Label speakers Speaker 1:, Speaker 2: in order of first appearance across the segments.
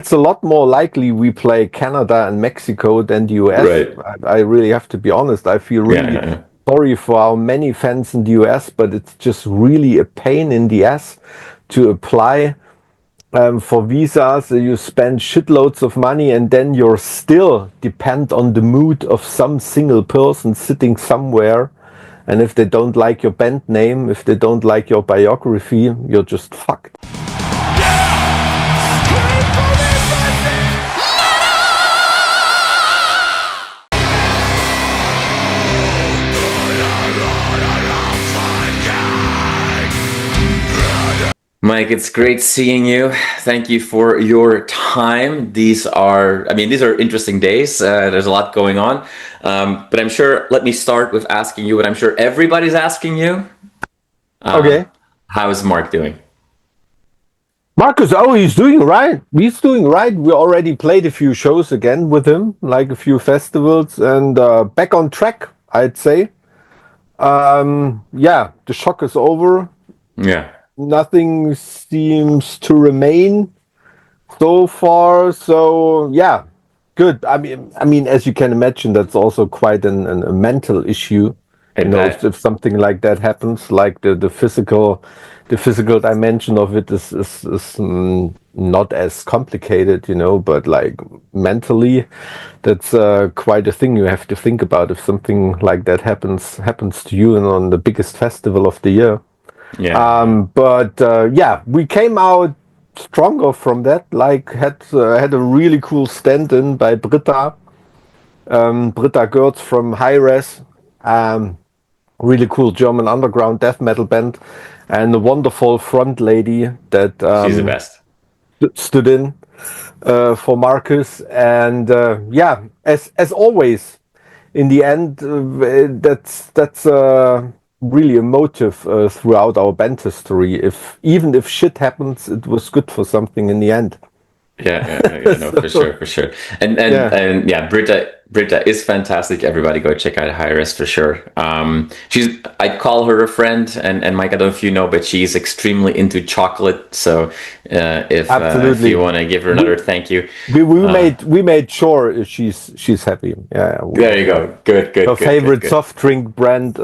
Speaker 1: it's a lot more likely we play Canada and Mexico than the US.
Speaker 2: Right.
Speaker 1: I really have to be honest. I feel really sorry for our many fans in the US, but it's just really a pain in the ass to apply for visas. You spend shitloads of money and then you're still depend on the mood of some single person sitting somewhere. And if they don't like your band name, if they don't like your biography, you're just fucked.
Speaker 2: Maik, it's great seeing you. Thank you for your time. These are interesting days. There's a lot going on. But I'm sure, let me start with asking you what I'm sure everybody's asking you.
Speaker 1: Okay.
Speaker 2: How is Mark doing?
Speaker 1: Marcus, he's doing right. He's doing right. We already played a few shows again with him, like a few festivals, and back on track, I'd say. The shock is over.
Speaker 2: Yeah.
Speaker 1: Nothing seems to remain so far. So yeah, good. I mean, as you can imagine, that's also quite a mental issue. If something like that happens, like the physical dimension of it is not as complicated, but like mentally, that's quite a thing you have to think about if something like that happens to you and on the biggest festival of the year.
Speaker 2: Yeah.
Speaker 1: We came out stronger from that. Like had a really cool stand-in by Britta Gertz from Heimat, really cool German underground death metal band, and a wonderful front lady that
Speaker 2: she's the best.
Speaker 1: Stood in for Marcus, and as always, in the end, that's really a motive throughout our band history. Even if shit happens, it was good for something in the end.
Speaker 2: For sure. And Britta is fantastic. Everybody go check out Hi-Res for sure. I call her a friend, and Mike, I don't know if you know, but she's extremely into chocolate. So if you want to give her another thank you,
Speaker 1: we made sure she's happy.
Speaker 2: There you go. Good.
Speaker 1: Her favorite soft drink brand,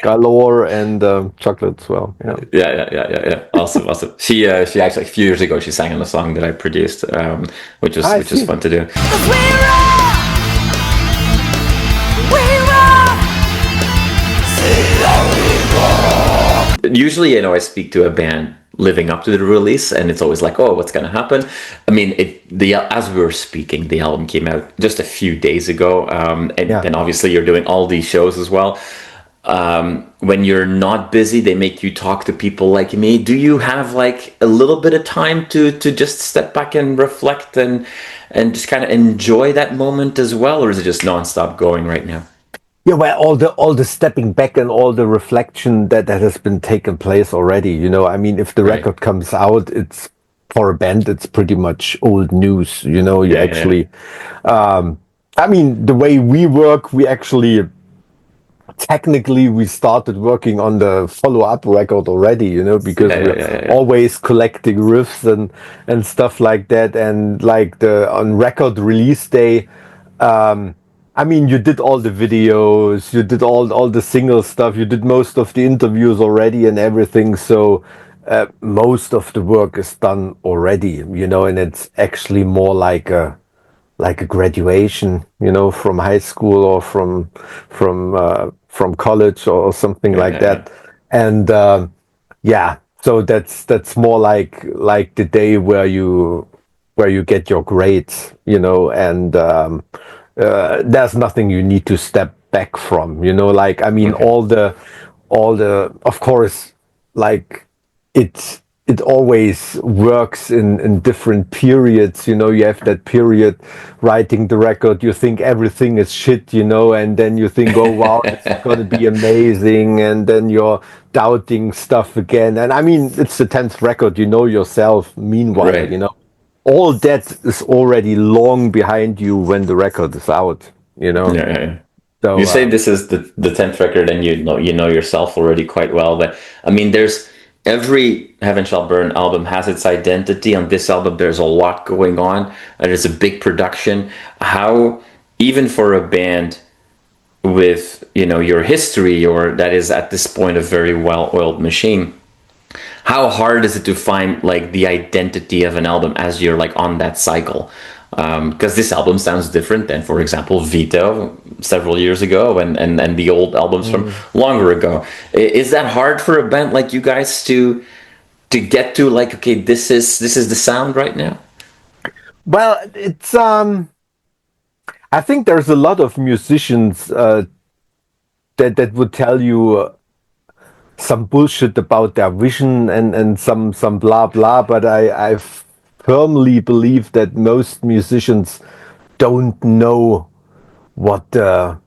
Speaker 1: Galore, and chocolate as well.
Speaker 2: Yeah. Awesome. She actually a few years ago she sang on a song that I produced, which was fun to do. Usually, I speak to a band living up to the release, and it's always like, oh, what's going to happen? I mean, as we were speaking, the album came out just a few days ago, and obviously you're doing all these shows as well. When you're not busy, they make you talk to people like me. Do you have like a little bit of time to just step back and reflect and just kind of enjoy that moment as well, or is it just nonstop going right now?
Speaker 1: Yeah, well, all the stepping back and all the reflection that has been taken place already. I mean, if the record comes out, it's for a band, it's pretty much old news. I mean, the way we work, we actually technically we started working on the follow-up record already. Because we're always collecting riffs and stuff like that, and like on record release day. I mean, you did all the videos, you did all the single stuff, you did most of the interviews already and everything. So most of the work is done already, and it's actually more like a graduation, from high school or from college or something like that. And so that's more like the day where you get your grades, and there's nothing you need to step back from, I mean, all the, of course, like it always works in different periods, you have that period writing the record, you think everything is shit, and then you think, oh wow, it's gonna be amazing, and then you're doubting stuff again. And I mean, it's the 10th record, yourself, meanwhile, all that is already long behind you when the record is out, So
Speaker 2: you say this is the 10th record, and you know yourself already quite well. But I mean, there's every Heaven Shall Burn album has its identity. On this album, there's a lot going on. There's a big production. How, even for a band with, you know, your history, or that is at this point a very well-oiled machine, how hard is it to find like the identity of an album as you're like on that cycle? Because this album sounds different than, for example, Vito several years ago, and the old albums from longer ago. Is that hard for a band like you guys to get to, like, okay, this is the sound right now?
Speaker 1: Well, it's I think there's a lot of musicians that would tell you some bullshit about their vision and some blah blah, but I firmly believe that most musicians don't know what the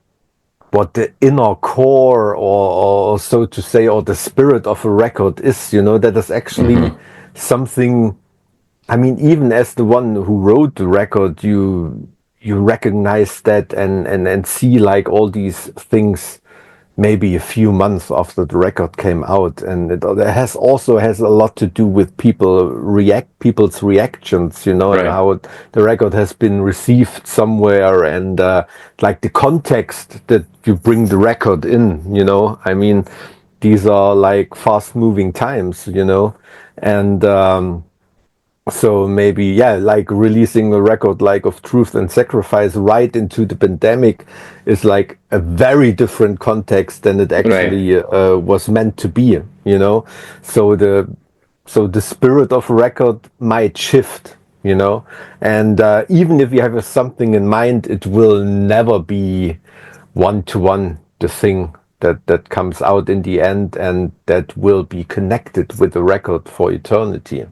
Speaker 1: inner core, or so to say, or the spirit of a record is. You know, that is actually something. I mean, even as the one who wrote the record, you recognize that and see like all these things maybe a few months after the record came out, and it has a lot to do with people's reactions, you know,
Speaker 2: right.
Speaker 1: And how the record has been received somewhere, and like the context that you bring the record in, you know. I mean, these are like fast moving times, you know, and so maybe, yeah, like releasing a record like of Truth and Sacrifice right into the pandemic is like a very different context than it actually was meant to be, you know. So the spirit of a record might shift, you know, and even if you have something in mind, it will never be one-to-one the thing that comes out in the end, and that will be connected with the record for eternity.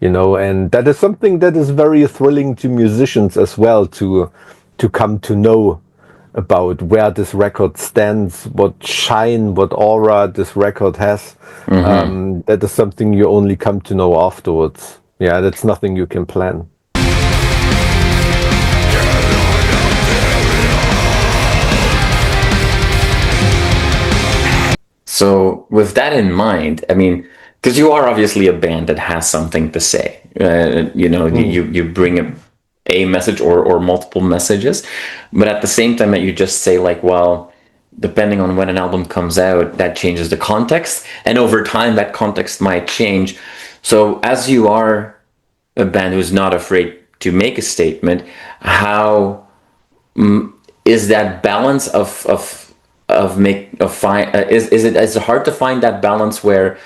Speaker 1: You know, and that is something that is very thrilling to musicians as well, to come to know about where this record stands, what shine, what aura this record has. That is something you only come to know afterwards. Yeah, that's nothing you can plan.
Speaker 2: So with that in mind, I mean, because you are obviously a band that has something to say, you know, you bring a message or multiple messages, but at the same time that you just say like, well, depending on when an album comes out, that changes the context, and over time that context might change. So as you are a band who's not afraid to make a statement, how is that balance is it hard to find that balance where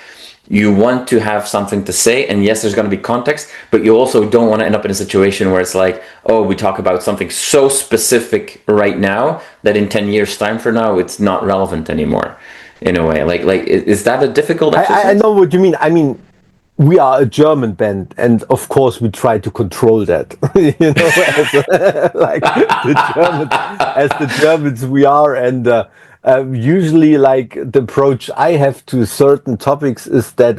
Speaker 2: you want to have something to say, and yes, there's going to be context, but you also don't want to end up in a situation where it's like, oh, we talk about something so specific right now that in 10 years time from now it's not relevant anymore, in a way. Like is that a difficult exercise?
Speaker 1: I know what you mean. I mean, we are a German band, and of course we try to control that. You know, as the Germans we are, and usually, like, the approach I have to certain topics is that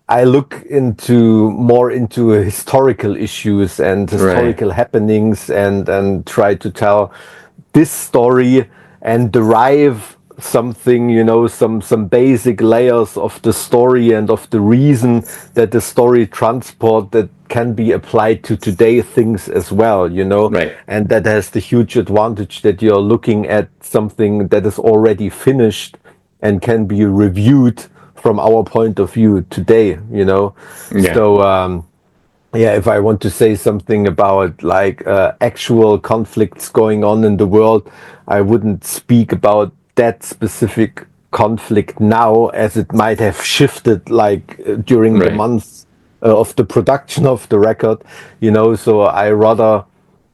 Speaker 1: I look more into historical issues and historical happenings, and try to tell this story and derive something, you know, some basic layers of the story and of the reason that the story transport that can be applied to today things as well, you know. And that has the huge advantage that you're looking at something that is already finished and can be reviewed from our point of view today, you know. So if I want to say something about like actual conflicts going on in the world, I wouldn't speak about that specific conflict now, as it might have shifted like during the months of the production of the record, you know. So I rather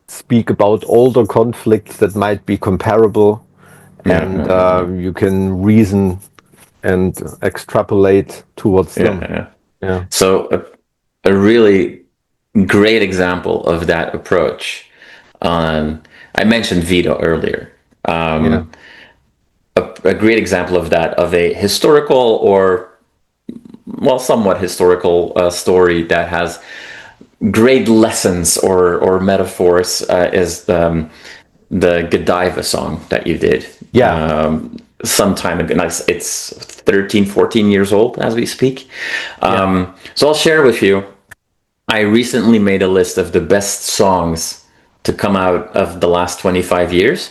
Speaker 1: speak about older conflicts that might be comparable, and you can reason and extrapolate towards them.
Speaker 2: So a really great example of that approach, I mentioned Vito earlier. A great example of that, of a historical or, well, somewhat historical story that has great lessons or metaphors, is the Godiva song that you did. some time ago. It's 13, 14 years old as we speak. So I'll share with you. I recently made a list of the best songs to come out of the last 25 years.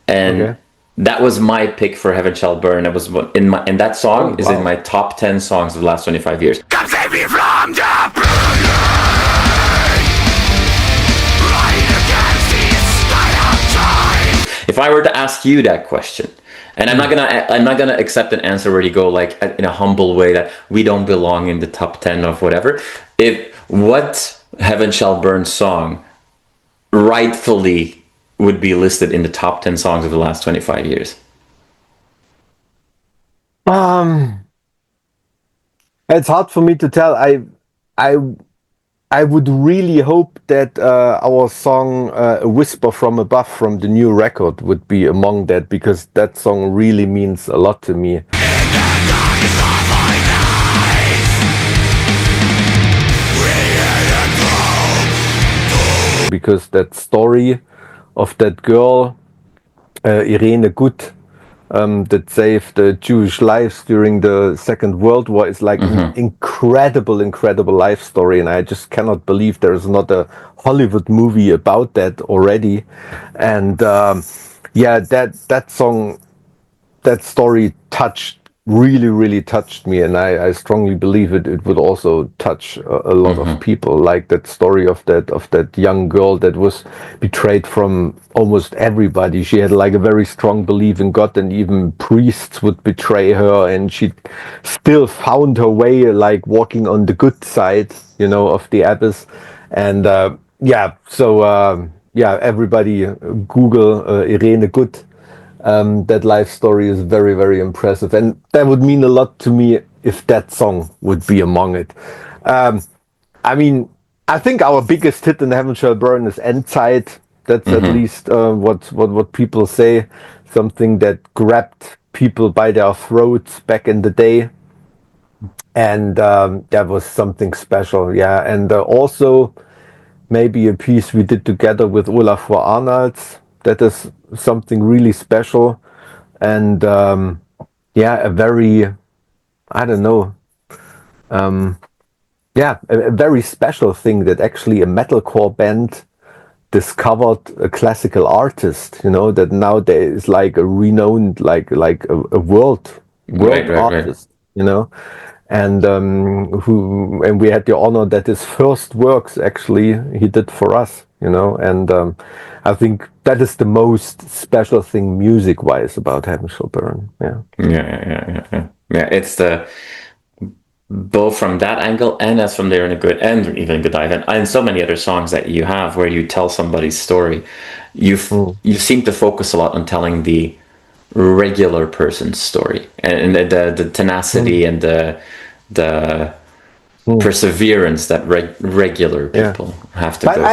Speaker 2: And that was my pick for Heaven Shall Burn. It was and that song is in my top 10 songs of the last 25 years. Come save me from the burning, right against the sky of time. If I were to ask you that question, and I'm not gonna accept an answer where you go like in a humble way that we don't belong in the top 10 of whatever. What Heaven Shall Burn song rightfully would be listed in the top 10 songs of the last 25 years?
Speaker 1: It's hard for me to tell. I would really hope that our song "A Whisper from Above" from the new record would be among that, because that song really means a lot to me. Because that story of that girl, Irene Gut, that saved the Jewish lives during the Second World War, is like an incredible life story, and I just cannot believe there is not a Hollywood movie about that already. And that song, that story really touched me, and I strongly believe it would also touch a lot of people. Like that story of that young girl that was betrayed from almost everybody. She had like a very strong belief in God, and even priests would betray her, and she still found her way, like walking on the good side, of the abyss. And everybody Google Irene Gut. That life story is very impressive, and that would mean a lot to me if that song would be among it. I think our biggest hit in Heaven Shall Burn is Endzeit. That's at least what people say, something that grabbed people by their throats back in the day, and that was something special. And also maybe a piece we did together with Olafur Arnalds. That is something really special, and a very, a very special thing that actually a metalcore band discovered a classical artist. That now there is like a renowned, like a world artist. And we had the honor that his first works actually he did for us. And I think that is the most special thing music-wise about Heaven Shall Burn.
Speaker 2: Yeah. It's both from that angle and as from there in a good, and even Godiva, and so many other songs that you have where you tell somebody's story. You seem to focus a lot on telling the regular person's story, and the tenacity and the perseverance that regular people have to go through.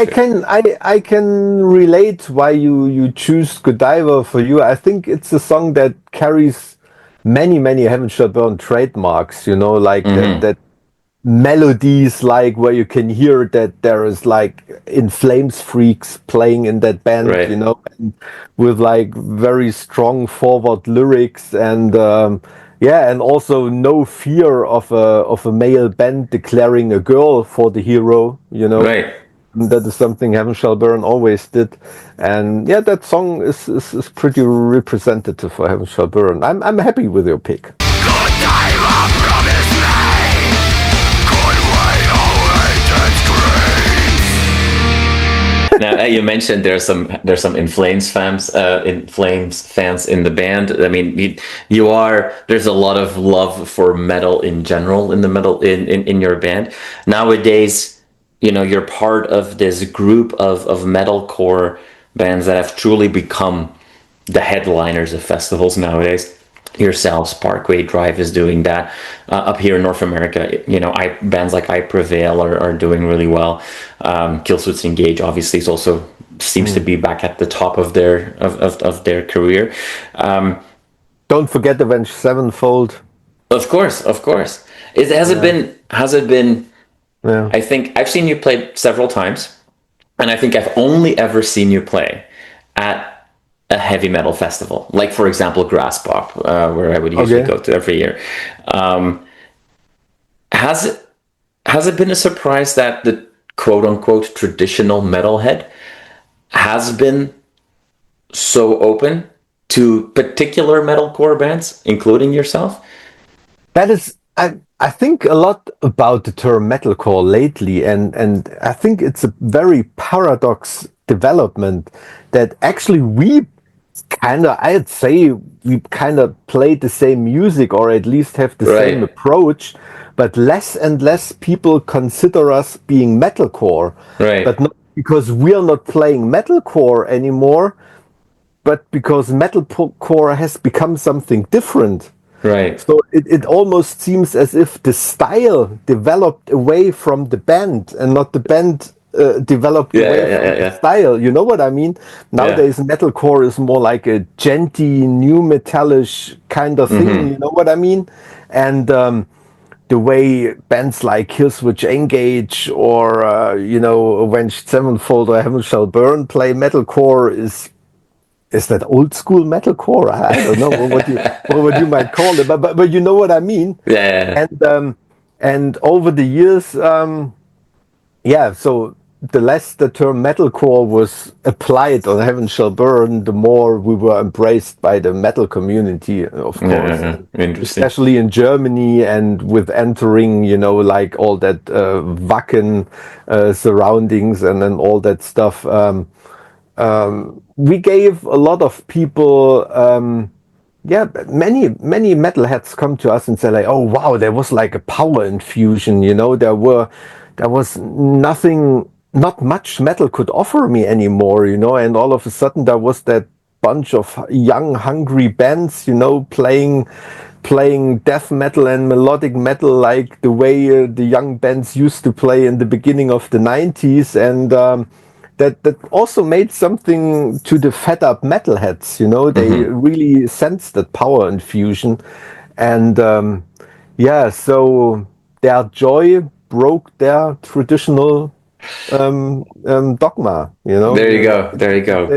Speaker 1: I can relate why you choose Godiva for you. I think it's a song that carries many Heaven Shall Burn trademarks, like that melodies, like where you can hear that there is like In Flames freaks playing in that band, and with like very strong forward lyrics, and and also no fear of a male band declaring a girl for the hero,
Speaker 2: Right.
Speaker 1: That is something Heaven Shall Burn always did, and that song is pretty representative for Heaven Shall Burn. I'm happy with your pick.
Speaker 2: Now you mentioned there's some In Flames fans in the band. I mean, there's a lot of love for metal in general in your band. Nowadays, you're part of this group of metalcore bands that have truly become the headliners of festivals nowadays. Yourselves, Parkway Drive is doing that. Up here in North America, bands like I Prevail are doing really well. Killswitch Engage obviously seems to be back at the top of their career.
Speaker 1: Don't forget Avenged Sevenfold.
Speaker 2: Of course. Has it been?
Speaker 1: Yeah.
Speaker 2: I think I've seen you play several times, and I think I've only ever seen you play at a heavy metal festival, like for example Grasspop, where I would usually go to every year. Has it been a surprise that the quote unquote traditional metalhead has been so open to particular metalcore bands, including yourself?
Speaker 1: That is, I think a lot about the term metalcore lately, and I think it's a very paradox development that actually I'd say we kind of play the same music, or at least have the same approach, but less and less people consider us being metalcore.
Speaker 2: Right.
Speaker 1: But not because we are not playing metalcore anymore, but because metalcore has become something different.
Speaker 2: Right.
Speaker 1: So it almost seems as if the style developed away from the band, and not the band developed away from the style. You know what I mean? Nowadays, metalcore is more like a genty, new metallish kind of thing. You know what I mean? And the way bands like Killswitch Engage or Avenged Sevenfold or Heaven Shall Burn play metalcore is that old school metalcore? I don't know what you might call it, but you know what I mean.
Speaker 2: Yeah.
Speaker 1: And over the years, so the less the term metalcore was applied on Heaven Shall Burn, the more we were embraced by the metal community, of course. Especially in Germany, and with entering, like all that Wacken surroundings and then all that stuff. We gave a lot of people, many metalheads come to us and say like, oh wow, there was like a power infusion, there was not much metal could offer me anymore, and all of a sudden there was that bunch of young, hungry bands, playing death metal and melodic metal like the way the young bands used to play in the beginning of the 90s, and that also made something to the fed up metalheads, they really sensed that power infusion, and so their joy broke their traditional dogma,
Speaker 2: There you go.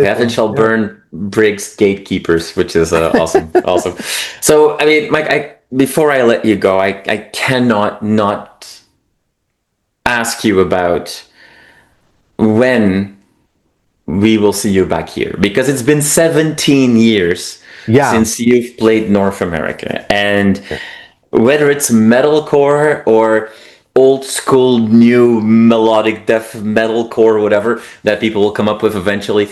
Speaker 2: Heaven Shall Burn breaks gatekeepers, which is awesome. Awesome. So, I mean, Mike, before I let you go, I cannot not ask you about when we will see you back here, because it's been 17 years since you've played North America, and whether it's metalcore or old school new melodic death metalcore, whatever that people will come up with eventually,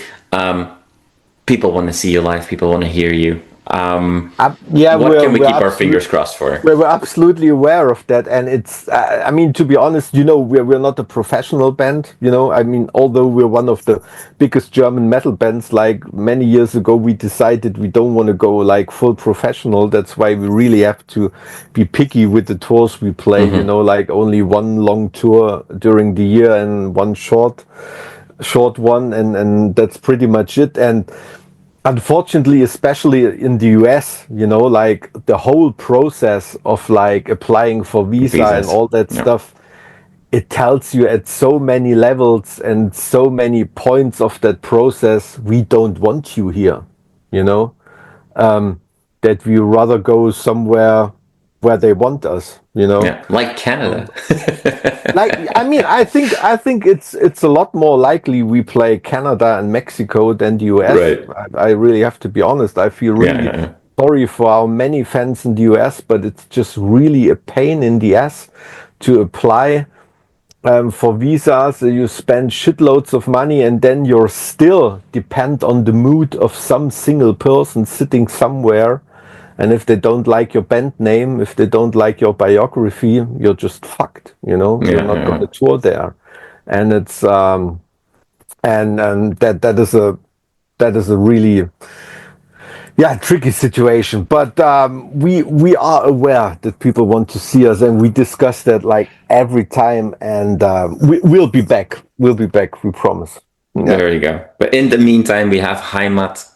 Speaker 2: people want to see you live, people want to hear you. What can we keep our fingers crossed for?
Speaker 1: We're absolutely aware of that, and it's I mean, to be honest, we're not a professional band, I mean, although we're one of the biggest German metal bands. Like many years ago, we decided we don't want to go like full professional. That's why we really have to be picky with the tours we play, like only one long tour during the year and one short one, and that's pretty much it. And unfortunately, especially in the US, like the whole process of like applying for visas and all that stuff, it tells you at so many levels and so many points of that process, we don't want you here, that we rather go somewhere where they want us,
Speaker 2: like Canada.
Speaker 1: I think it's a lot more likely we play Canada and Mexico than the US.
Speaker 2: Right.
Speaker 1: I really have to be honest. I feel really sorry for our many fans in the US, but it's just really a pain in the ass to apply for visas. You spend shitloads of money, and then you're still depend on the mood of some single person sitting somewhere. And if they don't like your band name, if they don't like your biography, you're just fucked, You're not going to tour there. And it's and that is a really tricky situation. But we are aware that people want to see us, and we discuss that like every time, and we'll be back. We'll be back, we promise.
Speaker 2: There you go. But in the meantime, we have Heimat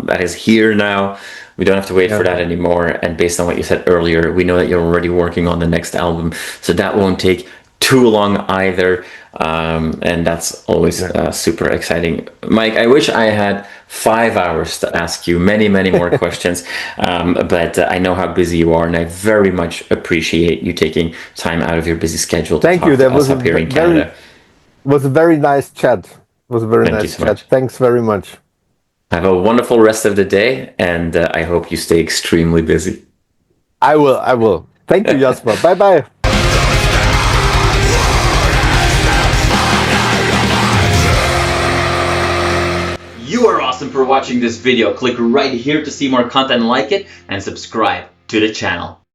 Speaker 2: that is here now. We don't have to wait for that anymore. And based on what you said earlier, we know that you're already working on the next album, so that won't take too long either. And that's always super exciting. Mike, I wish I had 5 hours to ask you many more questions, but I know how busy you are, and I very much appreciate you taking time out of your busy schedule to talk to us up here in Canada.
Speaker 1: Was a very nice chat. Thank you so much. Thanks very much.
Speaker 2: Have a wonderful rest of the day, and I hope you stay extremely busy.
Speaker 1: I will. Thank you, Jasper. Bye-bye.
Speaker 2: You are awesome for watching this video. Click right here to see more content like it and subscribe to the channel.